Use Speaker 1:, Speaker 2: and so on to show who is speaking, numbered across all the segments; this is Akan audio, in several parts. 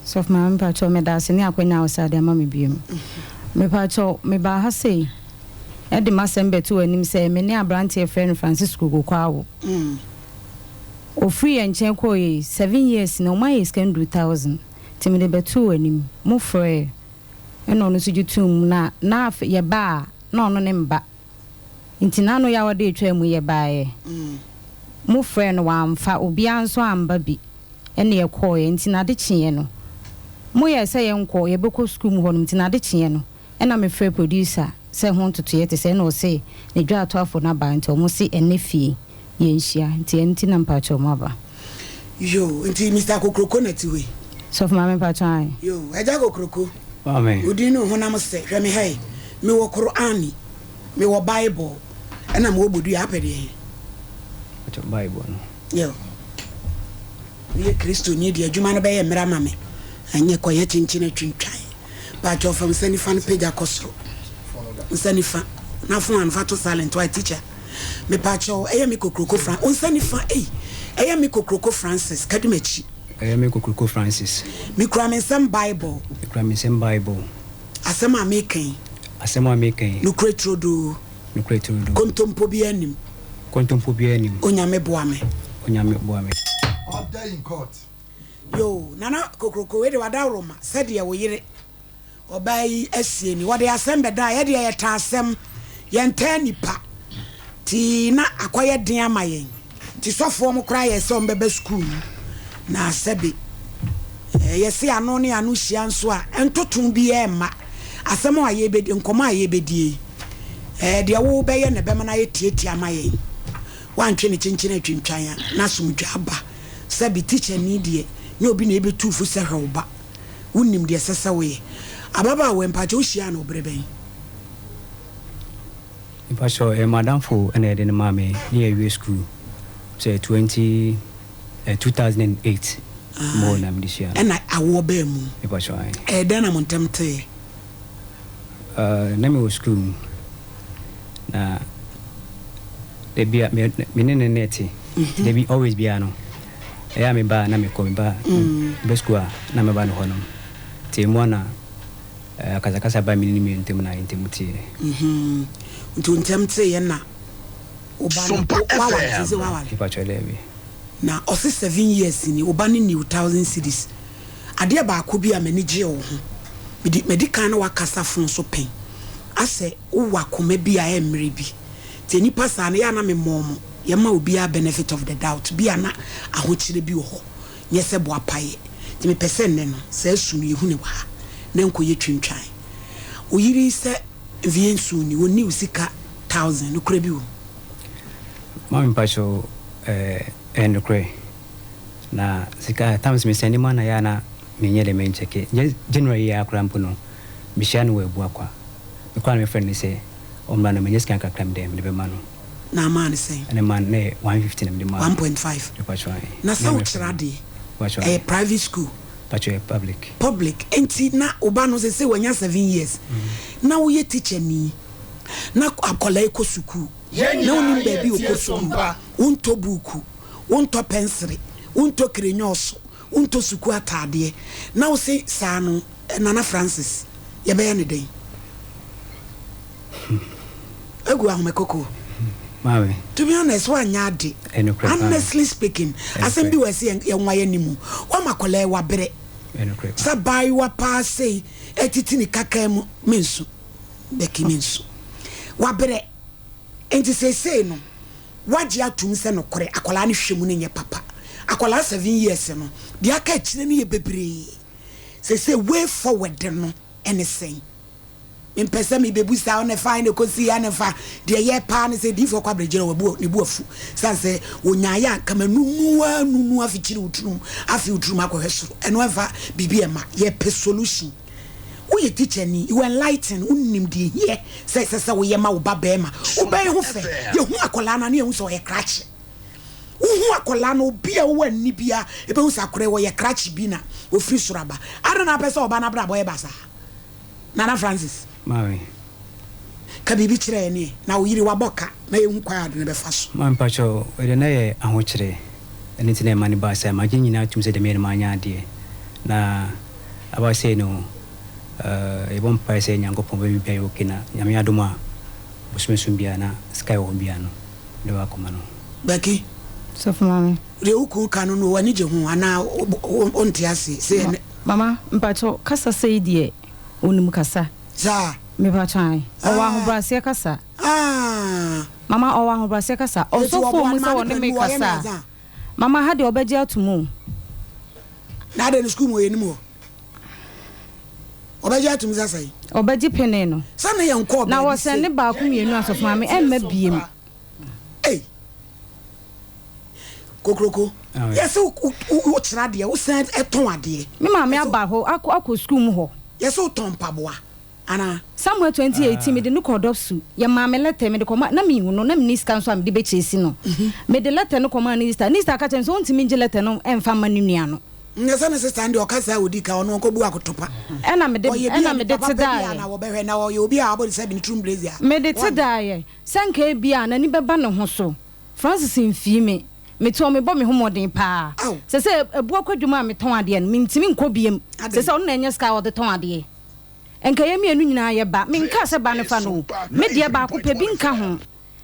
Speaker 1: So of my patcho me da sini akwenya osade ama me biem. Me patcho me ba ha sei. E de masembe to anim say me ne abrante friend Francisco go kwawo. O free enchen ko 7 years no my is can do 1000. Ti me de betu anim. Mo frɛ. E no no suju tum na ye ba na ono ne mba. Nti na no ya wode etwa mu ye baaye. Mo frɛ no wa amfa obi anso amba bi. E ne ye ko ye nti na de kye no. Mo ye say yenko ye beko school mu honum nti na de kye no. E na me frɛ producer say ho ntoto ye te say no say ne dwa ato afo na ba nti o mo se ene fie ye nhia nti na mpa cho mo ba.
Speaker 2: Yo nti Mr. Kokroko na ti we.
Speaker 1: So for my mpa cho ai.
Speaker 2: Yo eja Kokroko.
Speaker 3: Amen.
Speaker 2: Odi no honam se hwe me hai. Me wo Qur'ani. Me wo Bible. Ena mo bodu ya apede.
Speaker 3: What Bible no.
Speaker 2: Yo. Ye Kristo ni di adwuma no be ye mra ma me. Anye koye chinchine twintwan. Ba cho from Sanifa page akosro. Sanifa na fun an fato silent white teacher. Me pa cho mi Kokroko Fran. On Sanifa mi Kokroko Francis Kadumechi.
Speaker 3: Me Kokroko Francis.
Speaker 2: Me kura me some Bible.
Speaker 3: Me kura me some Bible.
Speaker 2: Asema making. Nukre trodo. Kontompo bi anim. Onyame boa me.
Speaker 4: Order in court.
Speaker 2: Yo, nana Kokroko we de wada roma. Said ye wo yire. Obai asie ni. Wode asem beda ye de ye ta asem. Ye nta nipa. Ti na akoye den amayen. Ti sofo mo kra ye se ombebe school. Na sebi. Ye se ano ne anu hia nso a entotun bi e ma. Asem a ye bedi nkoma ye bedi. De wo be ye ne be ma na ye tietia amayen. Wantwe ne chinchine twintwan na sumdwa aba. Sebi teacher ni de ne obi na ebetu fu se hweba. Unim de sesa we. Ababa we mpache ohia na obreben.
Speaker 3: Pastor madam for ene de ma me near school say 2008 more na this year
Speaker 2: and I wo be mu
Speaker 3: Pastor
Speaker 2: den na montemte
Speaker 3: na me school na they be me ne neti they be always be ano me ba na me ko me ba be school na me ba no hono ti mo na akazakasa ba mi ni ntem na intimuti
Speaker 2: ntuntemte ye na
Speaker 4: SOMPA
Speaker 2: na osi 7 years ni obani ni 1000 cedis ade ba akobi a manage wo ho medical na wakasa fon so pen ase wo wakoma bi a emre bi te nipa sa na ya na me momo ye ma obi a benefit of the doubt bi ana ahochire bi wo ho nye se bo apaye te me pese ne no se asu no ye hu ne wa na nkoye twintwan oyiri se viensu ni woni usika 1000 no kura bi wo
Speaker 3: mami pacho endokre na sika times me send man na ya na menyele men cheke January ya krampo no bishanu we buakwa me kwa me friend ni say omra na menye sika kakram dem de be manu
Speaker 2: na man say
Speaker 3: and man ne 150 na de man
Speaker 2: 1.5
Speaker 3: pacho
Speaker 2: na so chirade private school
Speaker 3: pacho
Speaker 2: public enti na oba no say wanya 7 years na wo ye teacher ni na akola ekosuku na oni baby okosuku unto buku unto pensiri unto krenyoso unto suku atade na wo say sanu Nana Francis ye be ne den egu ahome koko
Speaker 3: mawe
Speaker 2: to be honest wanya ade honestly speaking asem bi wase ye nwaye nimu wa makola e wabere sabai wa passe etiti ni kakam mensu beki mensu wabere enti say no waje atum se no kore akola ne hwemu ne nye papa akola 7 years no de aka kire ne ye bebre say way forward no anything in person me bebu sa on find ko si ya ne fa de ye pa ne say di for kwa brejere wabu ne bu afu san say wonyaya kama nunu afikiri utrum afi utrum akohwesoro eno eva bibia ma ye pe solution we teacher ni you enlighten unim de here say we ye ma wo baba ma wo be ho fe ye hu akola na ne hu so ye crash hu akola no bia wo ani bia e be hu sakore wo ye crash bi na wo free suraba ara na pesa oba na bra boy basa Nana Francis
Speaker 3: mawe
Speaker 2: ka bibi kire ni na wo yiri waboka na ye hu kwa ade ne be fa so
Speaker 3: man pacho we na ye ahochire eni tine mani ba sa ma nyina tum se de me ma nya ade na about say no e bon pa say nyankopon be bia yo kina nyame adoma busumesum bia na sky won bia no de wa koma no
Speaker 2: Becky
Speaker 1: so for mama
Speaker 2: re uku kanu no wani je hu ana onti ase say
Speaker 1: mama mpacho kasa say die onum kasa
Speaker 2: za
Speaker 1: me pa chan owa ho brase kasa mama owa ho brase kasa also for mu say woni me kasa mama ha de obeje atumu
Speaker 2: na de school mo yenimu obeje atumu za sai
Speaker 1: obeje pene no
Speaker 2: sana ye nko
Speaker 1: na wo se ne ba ku mienu asofu mama emma biem
Speaker 2: kokroko yes o tira de o san eton ade
Speaker 1: me mama aba ho akọ school mu ho
Speaker 2: yes o ton paboa ana
Speaker 1: Samuel 2018 me de no kodopsu ye mama letter me de koma na me no na me ni scan so am de be chesi no me de letter no koma ni star ka chen so ntimi nge letter no emfa ma nua no
Speaker 2: nyesa ne sister ndi okasa odi ka ono ko bu akotopa
Speaker 1: ena me de teda
Speaker 2: na wo behwe na wo ye obi a abo se bi trum blaze a
Speaker 1: me de teda ye sanka bia na ni beba ne ho so Francis mfie me to me bo me homoden pa se ebu akwadwuma me ton ade no me ntimi nko biem se ono na enye sky wo de ton ade enka ye mienu nyina ye ba me nka se ba ne fa no me de ba ko pe bi nka ho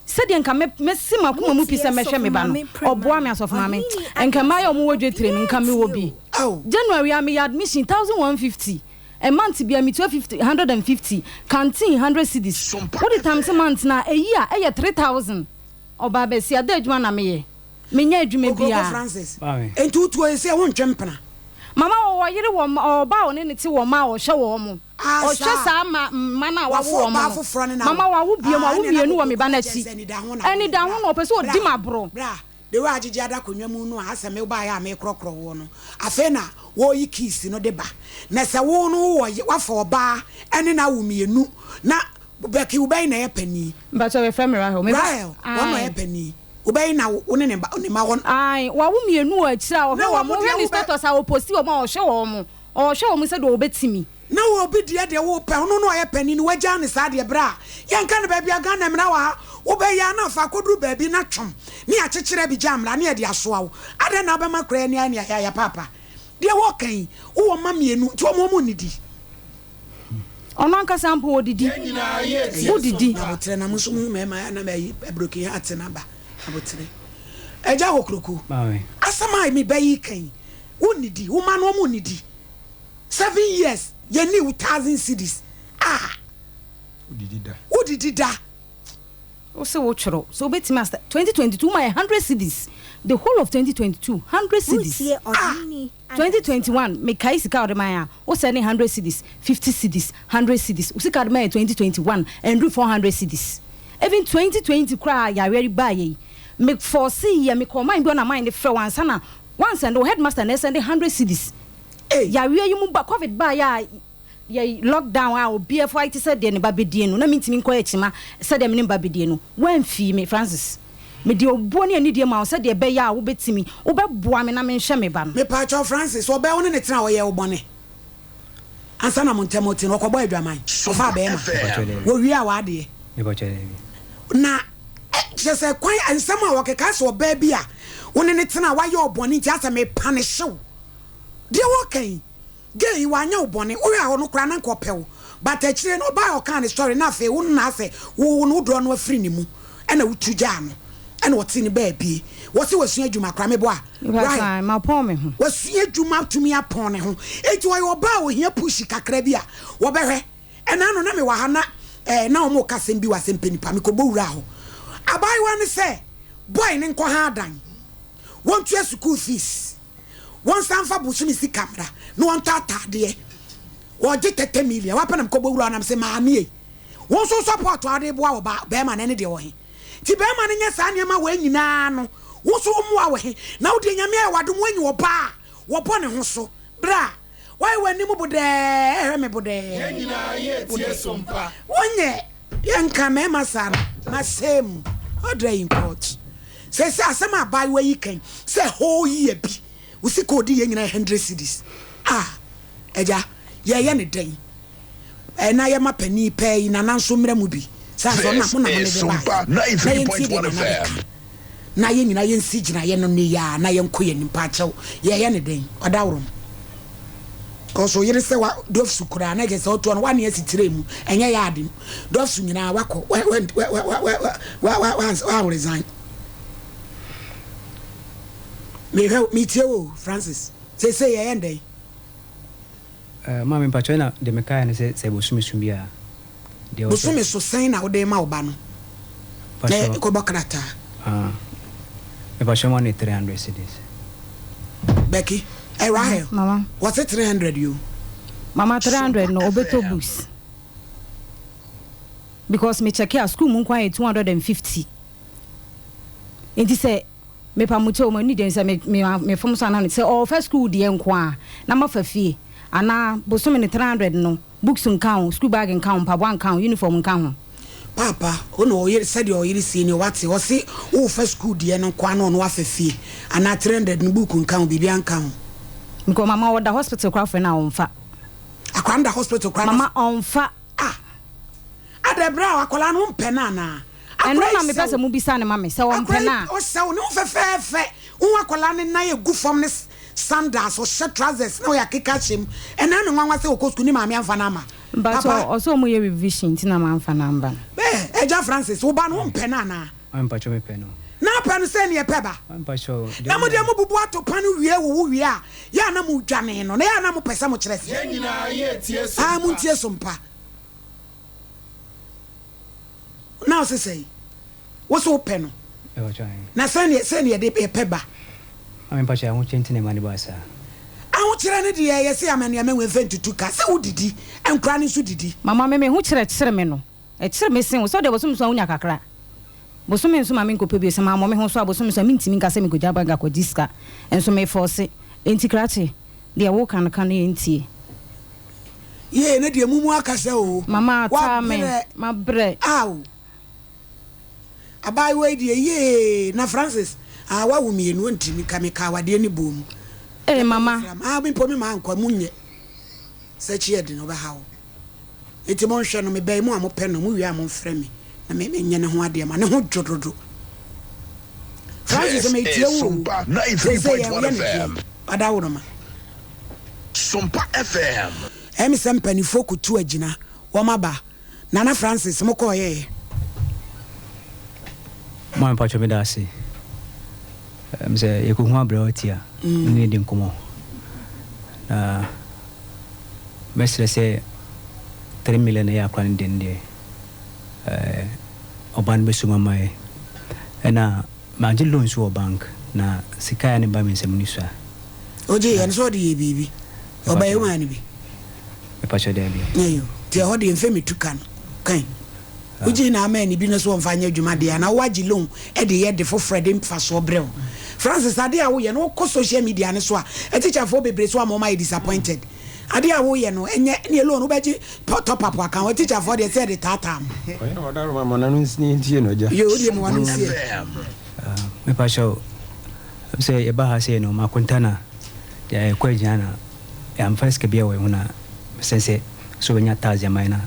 Speaker 1: se de nka me sima ko mu pise me hwe me ba no oboa me asof ma me enka ma ye omo wodwetire no nka me wo bi January am ya admission 1150 a month be me 150 canteen 100 cedis what the time month na a year 3000 oba be si ada adwuma na me ye menya adwuma bia
Speaker 2: Francis entutu e se won twempena
Speaker 1: mama wo yire wo oba wo ne te wo ma wo hwe wo mo o hwe sa ma na wa wo mo mama wa wo biem wa wo mienu wo me ba na chi eni da ho no pese o di mabro
Speaker 2: bra de wa agege ada konwa mu no asa me ba ya me krokro wo no afa na wo yi kiss no de ba na se wo no wo wa fa oba eni na wo mienu na Becky ubay na yapani
Speaker 1: but we frame Rahel me
Speaker 2: Rahel one na yapani ubay na wo ne ma won
Speaker 1: ai wa wo mienu akira wo wa mo hwe ni status a wo posti wo ma wo hwe wo mo se do obetimi
Speaker 2: na wo obi de wo pe no no yapani ni waja ne sa de bra yanka ne ba bia ga na me na wa ubay ya na fa kodru ba bi na twom ni akekere bi jamla na de asoa wo ade na ba makra ni ani ya papa de wo kan wo ma mienu ti wo mo nidi
Speaker 1: ono anka sample odidi odidi
Speaker 2: abotre na musu mu mema na me broken heart na ba abotre eja hokroko asama mi bayi kan onidi wo ma no mo nidi 7 years ye ni 1000 cedis odidi da
Speaker 1: o se wo choro so beti master 2022 my 100 cedis the whole of 2022 100 cedis 2021 me kai sika ode man o se ne 100 cedis 50 cedis 100 cedis o sika ode man 2021 and do 400 cedis even 2020 cry ya very buy me foresee ya me call mind be on mind the free once na once and the headmaster na send 100 cedis ya we you mu ba covid buy ya lockdown a obi e fight said de ne ba bedie no na mintimi nko echima said de me ne ba bedie no wan fi me Francis me de obuoni ani de ma said de be ya wo betimi wo be boa me na me nhwe me ba no
Speaker 2: me pa cho Francis wo be woni ne tena wo ye wo bone ansa na montemoti no ko boy adwaman so fa be ma wo wi a wa de
Speaker 3: me ba chere
Speaker 2: na je se kwan ansam a wo keka so ba bi a woni ne tena wa ye obone nti asa me punish wo de wo kan gay wanya obone wo ya ho no kra na nko pew but akire no ba o kan story na fe wo na ase wo no do no afiri ni mu ena wutu ja no ena woti ni ba bi wo se wasu adwuma kra me bo a
Speaker 1: right ma pon me ho
Speaker 2: wasu adwuma tumi apon ne ho eti wo yo ba wo hia push kakra bi a wo behwe ena no na me wa ha na na o mo kasem bi wa sem penipa me ko bo wura ho abai wa ne se boy ne nko ha dan won tu school fees won sanfa busumi si camera no won tatade wo je 30 million wa panam ko bo wura na se maami won so support ade bo a ba be ma ne de wo he ti be ma ne nya sa ne ma wa nyina no wo so mu a wo he na wo de nyame a wadom wanyi wo ba wo bo ne ho so bra why when mu bude me bude
Speaker 4: nyina ye tie sompa
Speaker 2: wonye yanka me masara masem odre in court say asema buy we you can say whole year bi we see code ye nyina 100 cedis eja ye ne den na ye mapani pay na nanso mra mu bi sa so na mo na me be ba
Speaker 4: 93.1 FM
Speaker 2: na ye nyina ye nsi gina ye no ne ya na ye nko ye nimpa chew ye ne den odawrom cause so yere say wa dofsu kura na je say oto no wa na asitire mu enye ya ade dofsu nyina wakọ wa resign me tell Francis say ye endey
Speaker 3: mama mpacho na de meka na say bosumi sumbia de
Speaker 2: bosumi so sen na wo de ma oba no na ko bakrata
Speaker 3: mpacho money 300 cedis
Speaker 2: Becky Rahel
Speaker 1: mama
Speaker 2: what's it 300 you
Speaker 1: mama 300 no obeto books because me check here school mun kwa 250 enti say me pa mucho mo ni den say me fom so na say all first school de enko na ma fa fie ana bosome ne 300 no books nkan school bag nkan pa bwan nkan uniform nkan ho
Speaker 2: papa ono yiri said o yiri si ni wate o si wo first school de enko na no wa fa fie ana 300 no book nkan bibi nkan ho
Speaker 1: nko mama wo da hospital kwa fe na onfa
Speaker 2: akwanda hospital kwa
Speaker 1: mama onfa
Speaker 2: adebra akola no mpena na
Speaker 1: eno na me pese mu bisa ne mama se won pena
Speaker 2: o se o no fefefe wo akola ne na ye gu form ne sandals or shirt trousers na ya keka chim ena no nwanwa se okosku ni mama amfa na ma
Speaker 1: but also mu ye revision tina ma amfa na mba
Speaker 2: eja Francis wo ba no mpena na
Speaker 3: ampa cho me peno
Speaker 2: na penu se ne peba
Speaker 3: ampa cho
Speaker 2: na mo de mo bubu ato panu wie wo wie a ya na mo dwane no na ya na mo pese mo kire se
Speaker 4: nyina ye tie so
Speaker 2: mo tie sompa now say what's open na send ye de peba
Speaker 3: ampa cho ho chenti ne mani basa
Speaker 2: awo kire ne de ye se amane ame we 22 ka se udidi enkra ne so didi
Speaker 1: mama me ho kire me no e kire me sen so de bosum so unya kakra bosum nso ma me nkope bi se ma mo me ho so bosum so mintimi nka se me goja banga ko diska enso me force entikrate de wo kan kan entie
Speaker 2: ye ne de mumu akase o
Speaker 1: mama ta me ma bre
Speaker 2: aw abai we de ye na Francis wa wo mi enu ntimi ka me ka wade ni bom
Speaker 1: mama
Speaker 2: me po me ma anko munye se chi de no ba hawo enti mo hwe no me bai mu amope no mu wi am mfre me na me nye ne ho ade ma ne ho dwododo Francis me tie wo 93.1 FM adawo no ma
Speaker 4: SOMPA FM
Speaker 2: emi sempani foku tu agina wo maba Nana Francis mo ko ye
Speaker 3: mo ampa cho me da se mse ye ko hu abra otia ni di nkomo na mesre se 3 million ya kwan den de oban be suma mai ena maji loan so bank na sika ne ba me nsem ni so
Speaker 2: oje yan so de bibi obaye wani bi
Speaker 3: e pa cho de bi
Speaker 2: ayo te ho de mfemi tukan kan oje na ama ni bi no so mfanya adwuma de na waji loan e de ye de for Fred mfa so brew Francis ade a wo ye no ko social media ne so a teacher for bebre so am my disappointed ade a wo ye no enye ne loan wo beji top up account teacher for de say de tatam
Speaker 5: oye no da mama na no nsini ntie no ja
Speaker 2: yo de mo wan sie
Speaker 3: me pa cho se e ba ha se no makuntana ya ko jana ya mfaske bia we huna sense so benya tazi amaina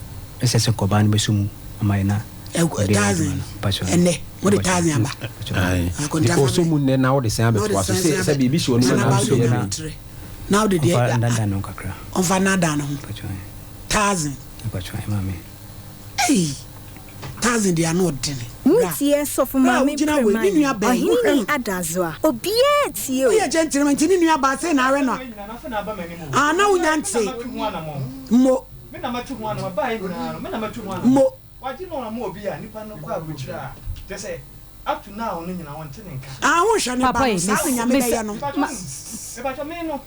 Speaker 3: sense ko ban be sumu amaina
Speaker 2: tazi enne mo de tazi amba
Speaker 5: ai ko so mun ne na wo de san be to aso se bibi shi onu na so na
Speaker 2: now the day
Speaker 3: ndanda no kakra
Speaker 2: on fa nada no tazi
Speaker 3: pa cho mami
Speaker 2: tazi dia no dini
Speaker 6: mutie sofu mami premani ohini adazwa obie tie o
Speaker 2: ye gentleman tini nua ba se na awe no na unyante mo
Speaker 7: me na matu ho na ba ina me na matu ho na
Speaker 2: mo
Speaker 7: waji no na mo obi a nipa no kwa abuchira te say up to now no nyina won tene nka
Speaker 2: wo hwe ne ba sa nyame da ye no
Speaker 7: e ba cho me no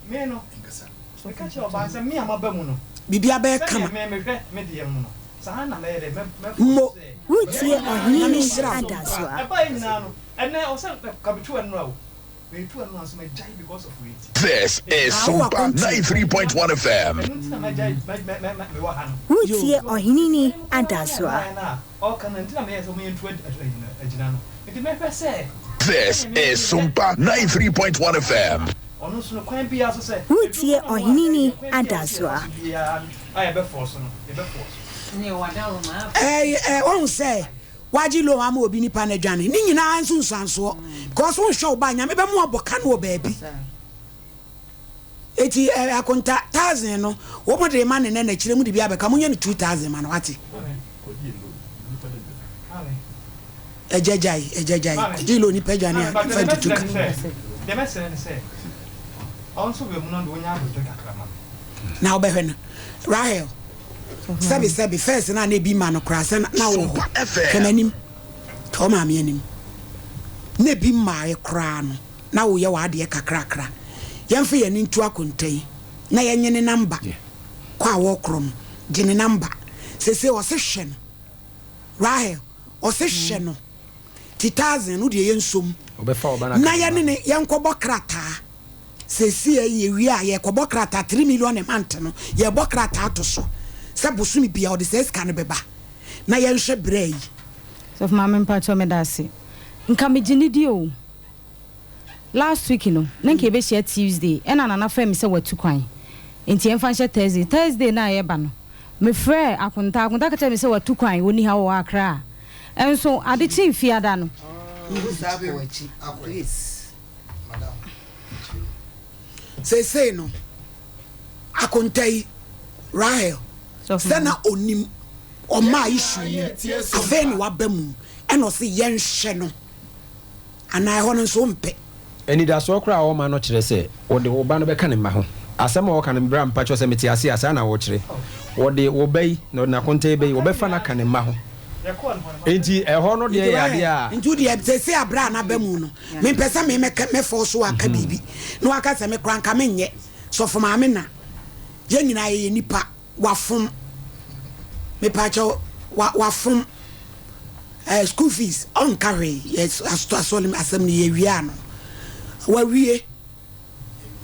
Speaker 7: me ka che oba se me amaba mu no
Speaker 2: bibia ba kama
Speaker 7: me de yem no sa na me de me
Speaker 2: mo
Speaker 6: mutie ohini adazwa
Speaker 7: e ba ina no ene o se kabitu enu awo we tu enu aso me jai because of it.
Speaker 4: This is SOMPA 93.1 FM.
Speaker 6: mutie ohini adazwa
Speaker 4: This is SOMPA 93.1 FM.
Speaker 6: mutie ohini adazwa
Speaker 2: on say waji lo ama obi nipa na dwane ni nyina anso nsanso because won hwe oba nya me be mo aboka no baabi eti akonta 1000 no wo mo de man ne na chire mu de bia be ka munye 2000 man wati ejejai dilo ni pejani a 22
Speaker 7: de message say also we mu no do nya do kakra
Speaker 2: na obehwe no Rahel sabi first na na bi man kra se na wo kananim to ma me anim na bi ma e kra no na wo ye wa de kakra yɛmfa yɛ nintu akontai na yɛnyene number kwa wo krom gene number sese o se hwe no Rahel o se hwe no 2000 no de yɛnsom na yɛne ne yɛnkɔbɔ krata sese yɛ wi a yɛkɔbɔ krata 3 million a month no yɛbɔ krata to so sɛ bosumi bia o de sɛ ska no beba na yɛnhwɛ brai
Speaker 1: so ma me mpa to me dase nka me gene di o last week no nanke be share Tuesday ena na fa me se watu kwan enti en fa share Thursday na ye ba no me frɛ akonta ka tell me se watu kwan woni ha wo akra enso ade chi fiada no
Speaker 2: say no akontai Rahel sana onim o ma issue afen wa bamu eno se yen hwe no ana ho no so mpe
Speaker 5: eni da so kra o ma no kire se wo de wo ba no be ka ne ma ho asem wo ka ne bra mpa cho se meti ase asa na wo kire wo de wo bai no na konta bai wo be fa na ka ne ma ho enti e ho no de ya de a
Speaker 2: ntu de se abra na ba mu no me pesa me fo so aka bibi no aka se me kran ka me nye so fo ma me na ye nyina ye nipa wafom me pa cho wafom school fees on carry yes asolim asem ni ye wi ano wawie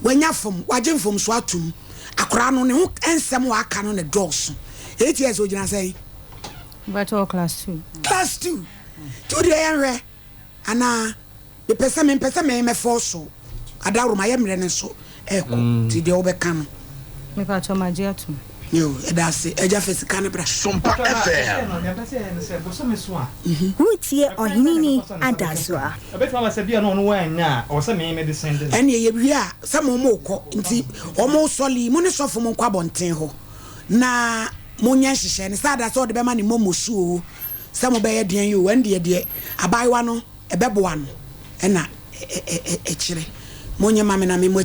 Speaker 2: wanya fom waje fom so atum akora no ne ho ensem wa aka no ne dose 8 years ogina say
Speaker 1: but class 2 to the enre ana me pesa me force adaro ma ye mre ne so eko ti de obeka no me pa to maji atum
Speaker 2: yo edase eja fesi kanebra
Speaker 4: SOMPA FM
Speaker 6: Hutie ohinini adazwa
Speaker 7: abetwa ma se bia no wa nya o se me de send
Speaker 2: ene ye bia se mo ko nti o mo soli mo ne sofo mo kwa bonten ho na mo nya hihye ne sada so de be ma ne momosu o se mo be ye den yo wande de abaiwa no ebeboa no ena e kire mo nya ma me na me mo